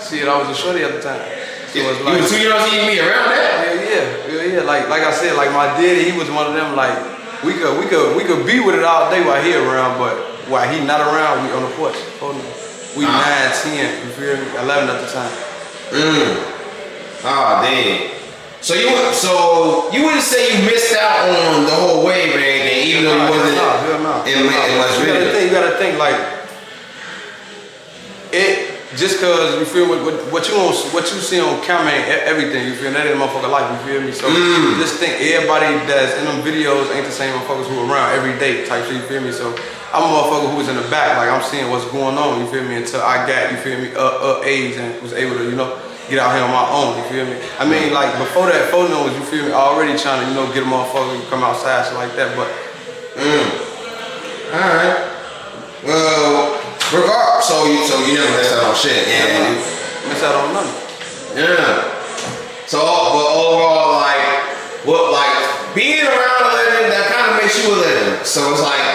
See, I was a shorty at the time. So Yeah, it's like, you was too young to even be around that? Yeah. Like I said, like my daddy, he was one of them. Like we could be with it all day while he around, but while he not around, we on the porch. We 9, 10, you feel me? 11 at the time. Ah, damn. So you wouldn't say you missed out on the whole wave or anything, even though you wasn't in much video. You gotta think like it. Just cause you feel what you see on camera ain't everything, you feel, that ain't a motherfucker life, you feel me? So just think everybody that's in them videos ain't the same motherfuckers who around every day type shit, you feel me? So I'm a motherfucker who was in the back, like I'm seeing what's going on, you feel me, until I got, you feel me, age and was able to, you know, get out here on my own, you feel me? I mean, like before that photo was, you feel me, already trying to, you know, get a motherfucker to come outside, shit like that, but Alright. Well, so you never missed out on shit, yeah. Missed out on nothing. Yeah. So, but overall, like being around a legend, that kind of makes you a legend. So it's like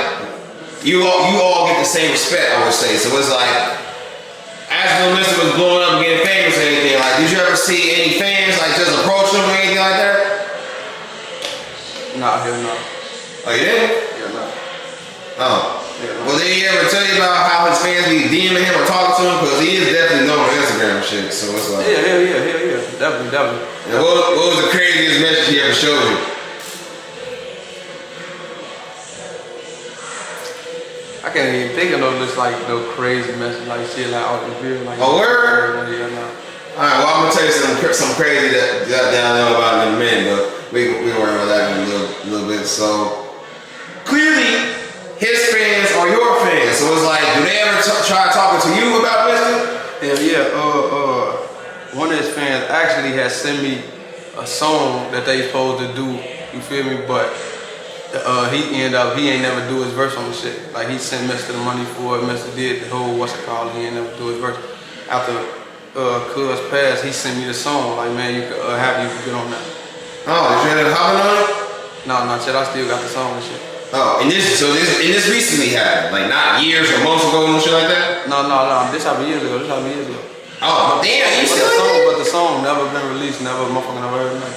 you all get the same respect, I would say. So it's like, as the Mister was blowing up and getting famous or anything, like, did you ever see any fans like just approach him or anything like that? Nah, hell no. Oh, you didn't? Yeah, no. Oh. Well, did he ever tell you about how his fans be DMing him or talking to him? Because he is definitely known on Instagram and shit, so it's like... Yeah. Definitely. And what was the craziest message he ever showed you? I can't even think of no crazy message like shit like out the video. Like, oh, word? Yeah, no. Alright, well, I'm gonna tell you some crazy that I know about in a minute, but we can worry about that in a little bit. So, clearly, his fans are your fans, so it's like, do they ever try talking to you about Mister? Yeah. One of his fans actually has sent me a song that they supposed to do. You feel me? But he ain't never do his verse on the shit. Like he sent Mister the money for it. Mister did the whole he ain't never do his verse. After Cuz passed, he sent me the song. Like man, you could get on that. Oh, did you end up hopping on it? No, not yet. I still got the song and shit. Oh, and this recently happened, like not years or months ago and shit like that. No. This happened years ago. Oh, damn, you still But the song never been released. Never motherfucking never heard of it.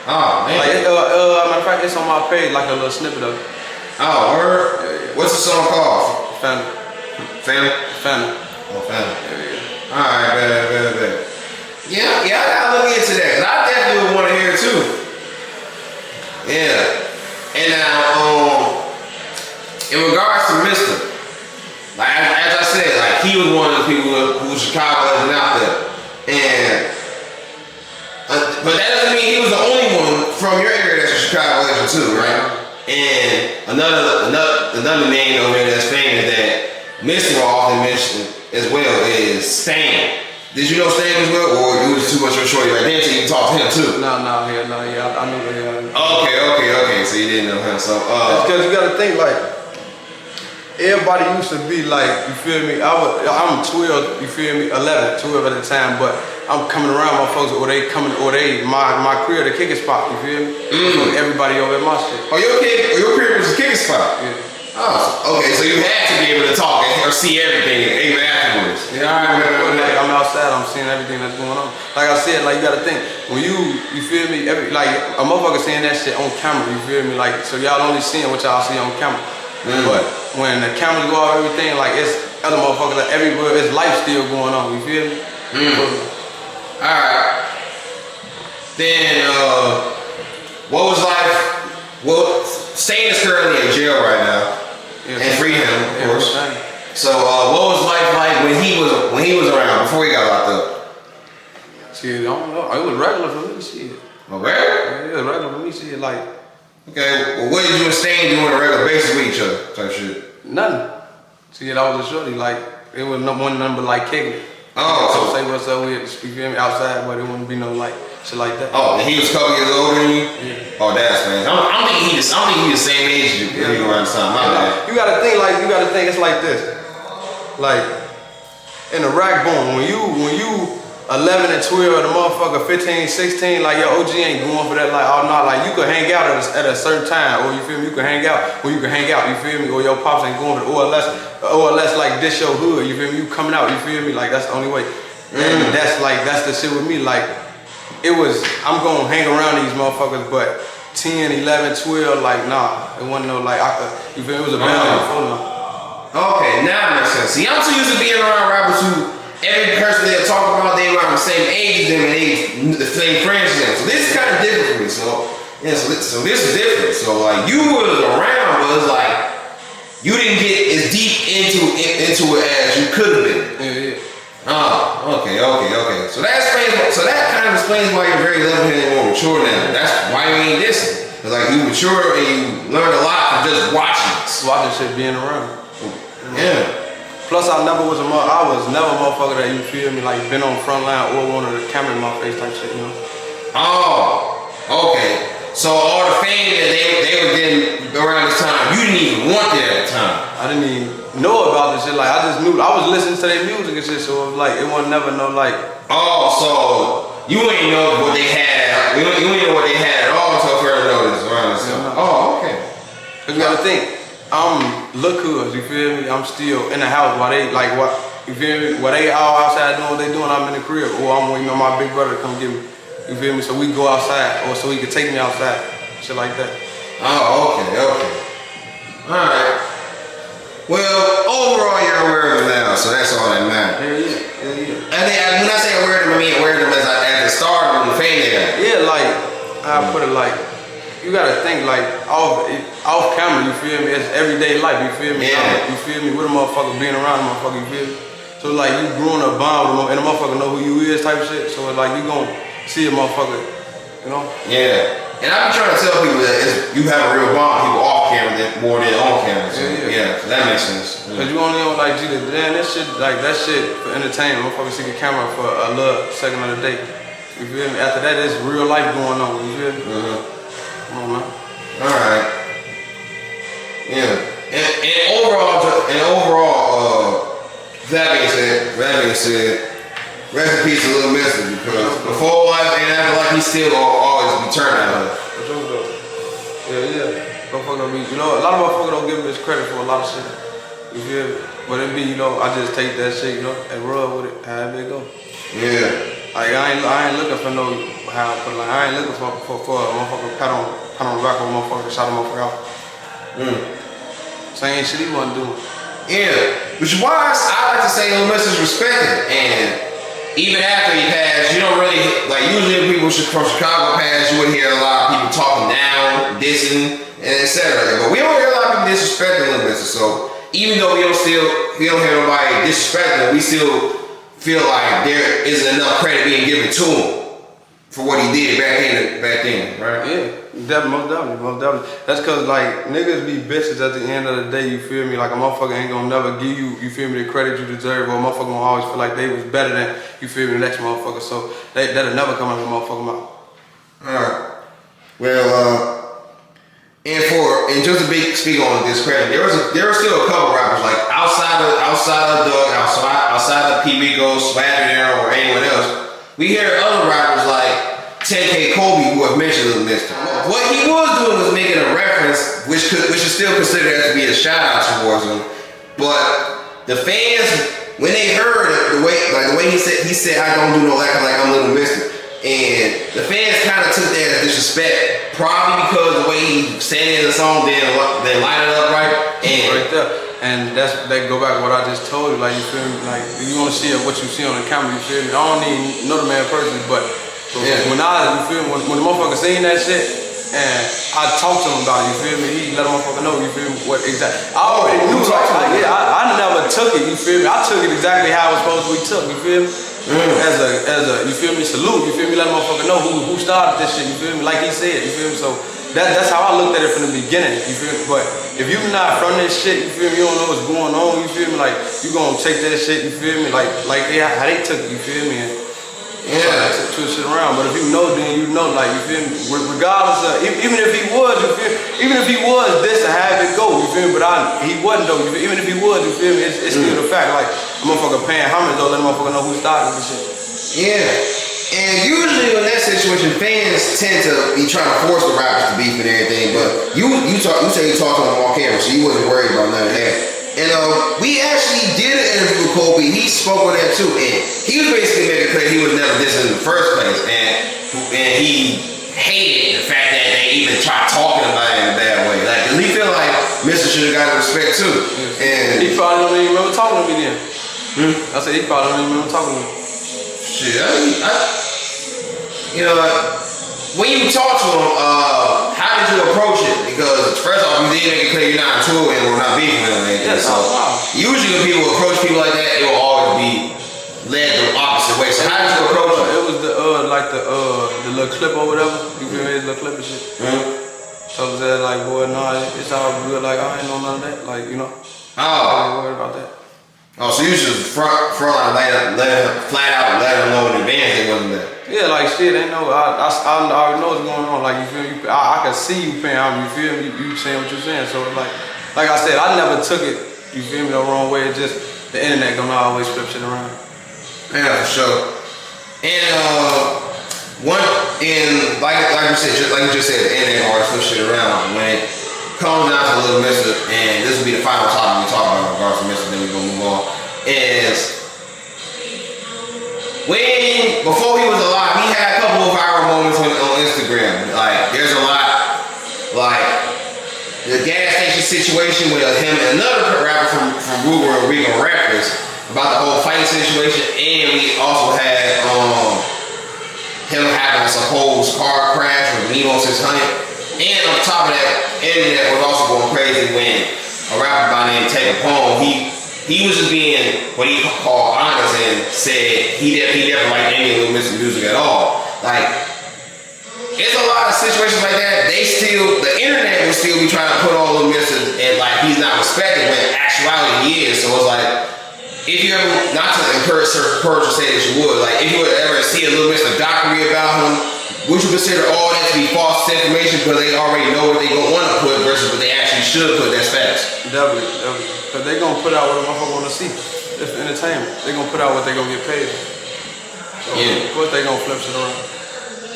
Oh man. Like matter of fact, it's on my page, like a little snippet of it. Oh, word. Yeah. What's the song called? Family. Oh, family. Yeah. All right, bet. Yeah, I gotta look into that. 'Cause I definitely would want to hear it too. Yeah. And now, in regards to Mr. Like as I said, like he was one of the people who was Chicago legend out there, and but that doesn't mean he was the only one from your area that's a Chicago legend too, right? And another name over there that's famous that Mr. often mentioned as well is Stan. Did you know Stan as well, or you was too much of a shorty right then so you can talk to him too? No, I knew that. Okay. So you didn't know him. So because you gotta think like everybody used to be like, you feel me? I'm 12, you feel me? 11, 12 at the time, but I'm coming around my folks, my career, the kicking spot, you feel me? So everybody over at my shit. Oh, your career was a kicking spot. Yeah. Oh, okay. So you had to be able to talk or see everything even afterwards. Yeah, like I'm outside, I'm seeing everything that's going on. Like I said, like you gotta think, when you feel me, like a motherfucker saying that shit on camera, you feel me? Like, so y'all only seeing what y'all see on camera. But when the cameras go off, everything, like it's other motherfuckers, like everywhere, it's life still going on, you feel me? Alright. Then, what was life? Well, Stan is currently in jail right now. Yeah, and free him, of course. Yeah, so, what was life like when he was around before he got locked up? Shit, I don't know. It was regular for me, shit. Oh, regular? Yeah, it was regular for me, shit. Like, okay, well, what did you and Stan do on a regular basis with each other? Type shit. nothing. See, I was a shorty. Like, it was one number like kicking it. Oh, so say what's up with, you feel me, outside, but it wouldn't be no like shit like that. Oh, and he was a couple years older than you? Yeah. Oh, that's crazy. I don't think he the same age as you. Yeah. Around the time. My bad. You gotta think it's like this. Like, in the rack boom, when you 11 and 12, the motherfucker 15, 16, like your OG ain't going for that, like, oh no, like you could hang out at a certain time, or you feel me, you can hang out, you feel me, or your pops ain't going for the OLS like this your hood, you feel me, you coming out, you feel me, like that's the only way. And that's the shit with me, like, I'm gonna hang around these motherfuckers, but 10, 11, 12, like, nah, it wasn't no, like, you feel me, it was a balance before now. Okay, now it makes sense. See, I'm too used to being around rappers who every person they're talking about, they around the same age as them and the same friends as them. So this is kind of different for me. So, yeah, so this is different. So, like, you was around, but it's like, you didn't get as deep into it as you could have been. Yeah. Oh, okay. So that kind of explains why you're very level-headed and more mature now. That's why you ain't dissing. Cause like you mature and you learned a lot from just watching this. Watching shit, being around. Yeah. Plus, I was never a motherfucker that, you feel me, like been on front line or wanted a camera in my face type shit, you know. Oh, okay. So all the fame that they were getting around this time, you didn't even want it at the time. I didn't even know about this shit. Like, I just knew, I was listening to their music and shit, so it was like, it wasn't never no like. Oh, so you ain't know what they had. You ain't know what they had at all until further notice around this time. Oh, okay. Cause you gotta think, I'm look hood, you feel me? I'm still in the house while they like what, you feel me? While they all outside doing what they doing, I'm in the crib, or I'm waiting on my big brother to come get me. You feel me? So we go outside, or so he could take me outside, shit like that. Oh, okay. Alright. Well, overall you're aware of them now, so that's all that matters. Yeah. And then when I say aware of them, I mean aware of them as at the start of the fame they got. Yeah, like, I put it like, you gotta think like off camera, you feel me? It's everyday life, you feel me? Yeah. You feel me? With a motherfucker being around a motherfucker, you feel me? So like you growing up bond with them, and a motherfucker know who you is type of shit. So it's like you gon' see a motherfucker, you know? Yeah. And I be trying to tell people that you have a real bond with people off camera more than on camera. So yeah, so that makes sense. Cause you only on like Jesus, damn, that shit for entertainment. Motherfucker see the camera for a little second of the day. You feel me? After that, it's real life going on. You feel me? Come on, man. All right. Yeah. And overall, that being said, rest in peace to Little Mister, because before life ain't acting like he still gonna always be turning out. Yeah. Go motherfuckers don't be, you know, a lot of motherfuckers don't give me this credit for a lot of shit. You feel me? But it be, you know, I just take that shit, you know, and run with it, however it go. Yeah. Like I ain't looking for no how I put it, like I ain't looking for a motherfucker pat on the back of a motherfucker, shout a motherfucker out. Same shit he wasn't doing. Yeah. Which is why I like to say Lil Mr. is respected. And even after he passed, you don't really, like usually when people from Chicago pass, you would hear a lot of people talking down, dissing, and etc. But we don't hear a lot of people disrespecting Lil Mr. So even though we don't hear nobody disrespecting him, we still feel like there isn't enough credit being given to him for what he did back then, right? Yeah, most definitely. That's cause like niggas be bitches at the end of the day, you feel me? Like a motherfucker ain't gonna never give you feel me, the credit you deserve, or a motherfucker gonna always feel like they was better than, you feel me, the next motherfucker. So that'll never come out of a motherfucker mouth. Alright. Well, and just to speak on this credit, there were still a couple rappers like outside of Durk, outside of P. Rico, Swagger, or anyone else. We hear other rappers like 10K Kobee who have mentioned Lil Mr. What he was doing was making a reference, which is still considered as to be a shout out towards him. But the fans, when they heard the way he said I don't do no acting like I'm Lil Mr. And the fans kind of took that as disrespect, probably because the way he sang in the song didn't line it up right. And right there. And that go back to what I just told you, like you feel me, like you wanna see what you see on the camera, you feel me? I don't even know the man personally, but when you feel me, when the motherfucker seen that shit and I talked to him about it, you feel me, he let a motherfucker know, you feel me, what exactly. I already knew, I never took it, you feel me? I took it exactly how it was supposed to be took, you feel me? As a, you feel me, salute, you feel me, let a motherfucker know who started this shit, you feel me, like he said, you feel me? So that's how I looked at it from the beginning, you feel me? But if you're not from this shit, you feel me, you don't know what's going on, you feel me? Like, you gonna take that shit, you feel me? Like how they took it, you feel me? And twist shit around. But if you know, then you know, like, you feel me? Regardless of, even if he was, you feel me? Even if he was this to have it go, you feel me? But he wasn't though, you feel me? Even if he was, you feel me? It's still the fact, like, a motherfucker paying homage though, let a motherfucker know who started this shit. Yeah. And usually in that situation, fans tend to be trying to force the rappers to beef and everything. But you say you talked to him on camera, so you wasn't worried about none of that. And we actually did an interview with Kobee. He spoke on that too, and he was basically making clear he was never dissing in the first place, and he hated the fact that they even tried talking about it in a bad way. Like, cause he feel like Mr. should have got respect too. And he probably don't even remember talking to me then. I said he probably don't even remember talking to me. Shit, you know, when you talk to him, how did you approach it? Because first off, you did make it clear you're not into it and we're not beefing with him. Yes, so usually when people approach people like that, it will always be led the opposite way. So how did you approach it? It was the little clip or whatever. You feel me? His little clip and shit. So I said like, boy, nah, it's all good. Like I ain't know none of that. Like, you know. I ain't worried about that. Oh, so you just front line, let him know in advance it wasn't there. Yeah, like shit, ain't no, I already know what's going on. Like you feel me? I can see you paying homage. You feel me? You saying what you're saying. So like I said, I never took it. You feel me? The wrong way. It's just the internet gonna always flip shit around. Yeah, for sure. And like you just said, the internet always flip shit around. When it comes down to Lil Mr., and this will be the final topic we talk about in regards to Mr., then we're gonna move on, is before he was alive, he had a couple of viral moments on Instagram. Like, there's a lot, like the gas station situation with him and another rapper from Rooga and Rooga Records about the whole fighting situation, and we also had him having a supposed car crash with Nemo 600. And on top of that, internet was also going crazy when a rapper by the name Take a Poem, he was just being what he called honest and said he never liked any of Lil Mr. music at all. Like, it's a lot of situations like that. The internet will still be trying to put on Lil Mr. and like he's not respected when in actuality he is. So it's like, if you ever, not to encourage or say that you would, like if you would ever see a Lil Mr. documentary about him, would you consider all that to be false information because they already know what they gonna want to put versus what they actually should put? That's facts. Definitely. Because they gonna put out what a motherfucker wanna see. It's entertainment. They gonna put out what they gonna get paid. So, of course they gonna flip shit around.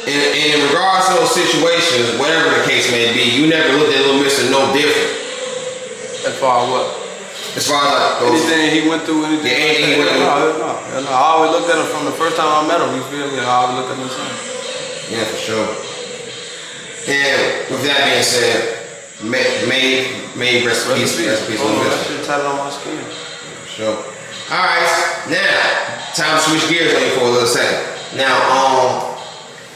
in regards to those situations, whatever the case may be, you never looked at little Mr. no different. As far as what? As far as like those, anything he went through, anything. Yeah, anything he went through. No. I always looked at him from the first time I met him. You feel me? I always looked at him the same. Yeah, for sure. And with that being said, may rest in peace. Rest in peace. That shit tatted on my skin. For sure. All right, now time to switch gears on you for a little second. Now,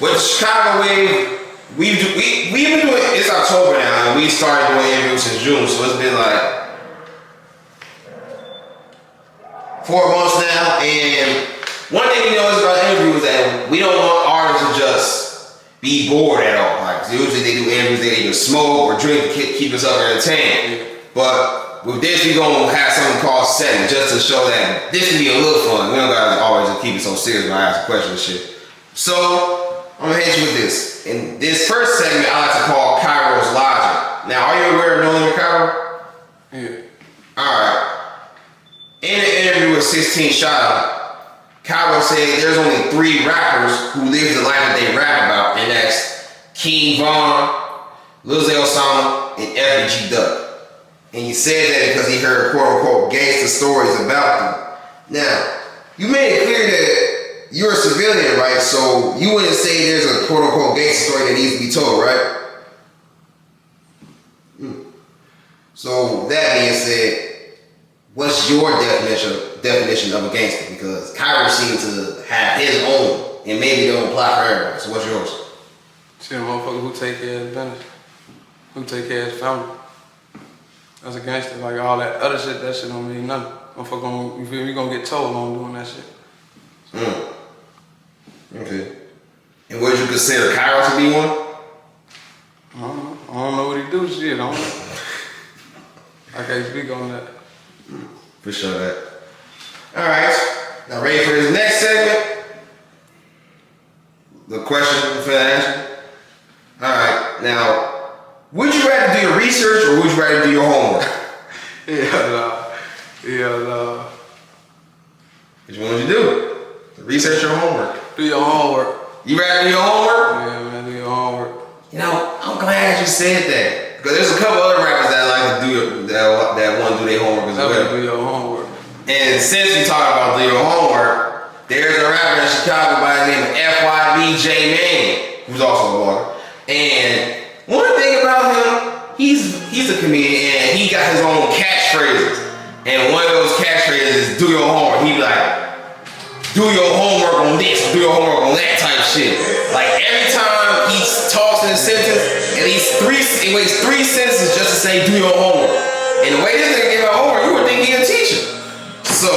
with Chicago Wave, we've been doing. It's October now, and we started doing interviews since June, so it's been like 4 months now. And one thing we know is about interviews that we don't want artists to just be bored at all. Like usually they do interviews, they either smoke or drink to keep themselves entertained. But with this, we gonna have something called setting, just to show that this can be a little fun. We don't gotta always just keep it so serious when I ask a question and shit. So I'm gonna hit you with this. In this first segment, I like to call Cairo's Logic. Now, are you aware of No Limit Cairo? Yeah. All right. In an interview with 16 Shot, Cairo said there's only 3 rappers who live the life that they rap about, and that's King Von, Lil Zay Osama, and FBG Durk. And he said that because he heard quote-unquote gangster stories about them. Now, you made it clear that you're a civilian, right? So you wouldn't say there's a quote-unquote gangster story that needs to be told, right? So that being said, what's your definition of a gangster? Because Cairo seems to have his own, and maybe they don't apply for everyone. So what's yours? See, a motherfucker who take care of his business, who take care of his family. That's a gangster. Like all that other shit, that shit don't mean nothing. Motherfucker gonna, you feel me, gonna get told on doing that shit. Okay. And would you consider Cairo to be one? I don't know what he do, shit. I don't know. I can't speak on that. For sure that. Alright. Now ready for this next segment? The question for the answer? Alright. Now, would you rather do your research or would you rather do your homework? Yeah. Which one would you do? Research or homework? Do your homework. You rather do your homework? Yeah, man, do your homework. You know, I'm glad you said that. Because there's a couple other rappers that like to do that want to do their homework as well. Do your homework. And since we talk about do your homework, there's a rapper in Chicago by the name of FBG Man, who's also a blogger. And one thing about him, he's a comedian and he got his own catchphrases. And one of those catchphrases is do your homework. He be like, do your homework on this, do your homework on that type shit. Like every time he talks in a sentence, at least he waits 3 sentences just to say do your homework. And the way this nigga give out homework, you would think he a teacher. So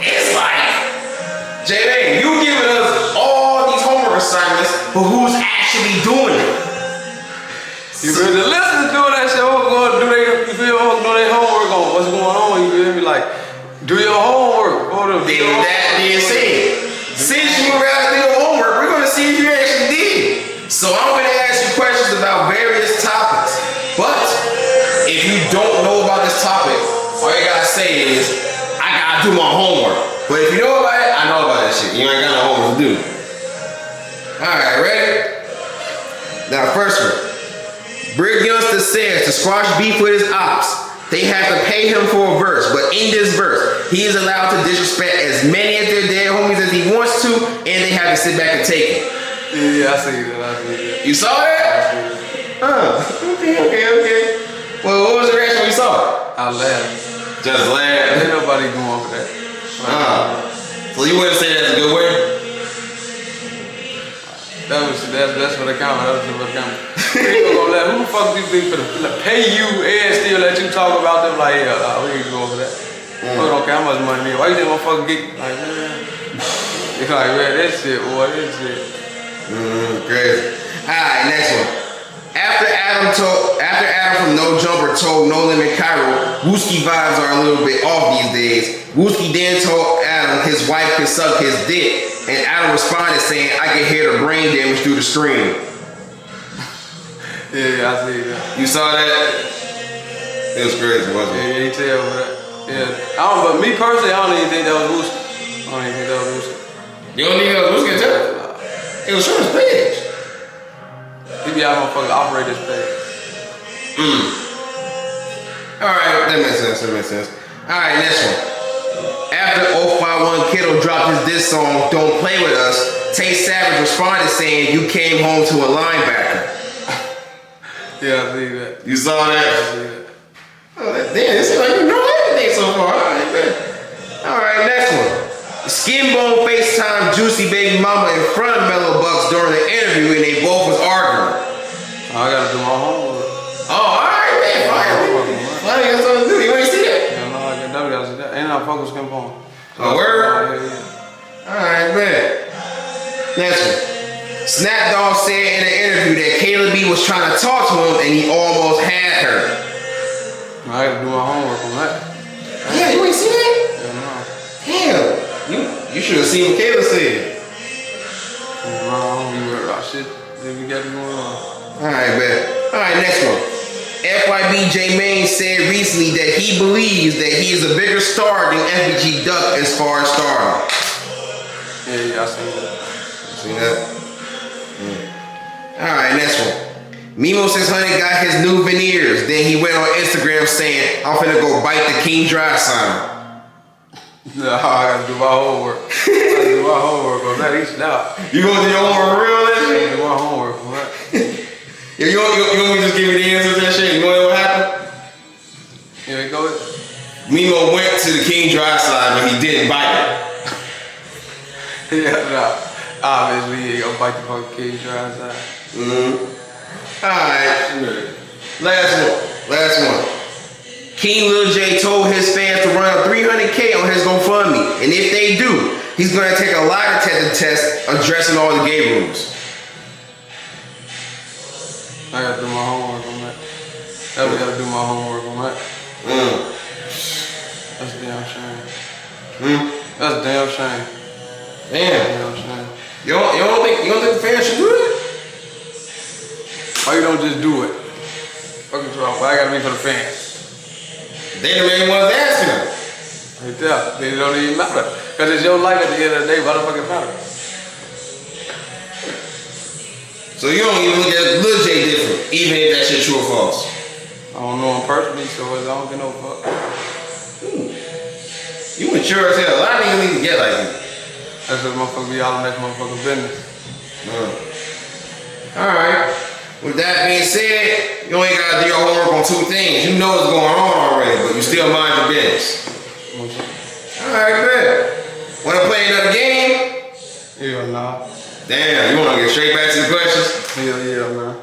it's like, JDub, you giving us all these homework assignments, but who's actually doing it? You feel the listeners doing that shit, do their homework on what's going on, you feel me? Like, do your homework. That being said, since you would rather do your homework, we're gonna see if you actually did. So I'm gonna ask you questions about various topics. But if you don't know about this topic, all you gotta say is, I gotta do my homework. But if you know about it, I know about that shit. You ain't got no homework to do. Alright, ready? Now, first one. Brick Youngster says to squash beef with his ops, they have to pay him for a verse, but in this verse, he is allowed to disrespect as many of their dead homies as he wants to, and they have to sit back and take it. Yeah, I see that. You saw that? Okay. Well, what was the reaction when you saw it? I laughed. Just laugh. Ain't nobody going for that. So you wouldn't say that's a good way? That's for the camera. That's for the camera. Who the fuck do you think for the pay you and still let you talk about them? Like, yeah, we ain't going for that. Don't care how much money. Why you think motherfucker get like, man? It's like, man, this shit, boy, this shit. Crazy. Alright, next one. After Adam from No Jumper told No Limit Cairo, Wooski vibes are a little bit off these days. Wooski then told Adam his wife can suck his dick, and Adam responded saying, I can hear the brain damage through the screen. Yeah, I see that. You saw that? It was crazy, wasn't it? Yeah, you tell me that. Yeah. But me personally, I don't even think that was Wooski. You don't think that was Wooski at all? It was from his page. he be out motherfucking operate this page. Alright, that makes sense. Alright, next one. After 051 Kiddo dropped his diss song, Don't Play With Us, Tay Savage responded saying, you came home to a linebacker. Yeah, I see that. You saw that? I see that. Oh, damn, it seems like you know everything so far. Alright, next one. Skinbone FaceTime Juicy Baby Mama in front of Mellow Bucks during the interview and they both was arguing. I gotta do my homework. Oh, alright, man. Fine. You got something to do. You ain't see that? Yeah, no, I gotta see that. Ain't I focus Skinbone. Oh, word? Yeah. Alright, man. Next one. Snap Dogg said in an interview that Kayla B was trying to talk to him and he almost had her. I gotta do my homework on that. Yeah, you ain't see that? Yeah, no. Damn. You should have seen what Kayla said. I don't be worried about shit. Then we got to going on. Alright, man. Alright, next one. FYB Main said recently that he believes that he is a bigger star than FBG Duck as far as stardom. Yeah, I seen that. Seen that? Alright, next one. Mimo 600 got his new veneers. Then he went on Instagram saying, I'm finna go bite the King Drive sign. No, I gotta do my homework. I gotta do my homework on that each now. You gonna do your homework for real, that shit? Do my homework on that. Yeah, you want me to just give me the answer to that shit? You know what happened? Here we go. Mimo went to the King Drive sign, but he didn't bite it. Yeah, no. Obviously, he ain't gonna bite the fucking King Drive side. Alright. Last one. King Lil J told his fans to run a $300K on his GoFundMe. And if they do, he's gonna take a lie detector test addressing all the gay rooms. I gotta do my homework on that. I gotta do my homework on that. That's a damn shame. That's a damn shame. Damn. Damn shame. You don't think the fans should do that? Why you don't just do it? Fuck is wrong? Why I gotta be for the fans? They the main ones asking them. Right there. They don't even matter. Cause it's your life at the end of the day, why the fuck it matter? So you don't even look at Lil J different, even if that shit true or false. I don't know him personally, so I don't get no fuck. You mature as hell. A lot of niggas need to get like you. That's just motherfucker be all in that motherfucking business. Alright. With that being said, you only gotta do your homework on two things. You know what's going on already, but you still mind your business. Alright, man. Wanna play another game? Hell nah. Damn, you wanna get straight back to the questions? Hell yeah, man.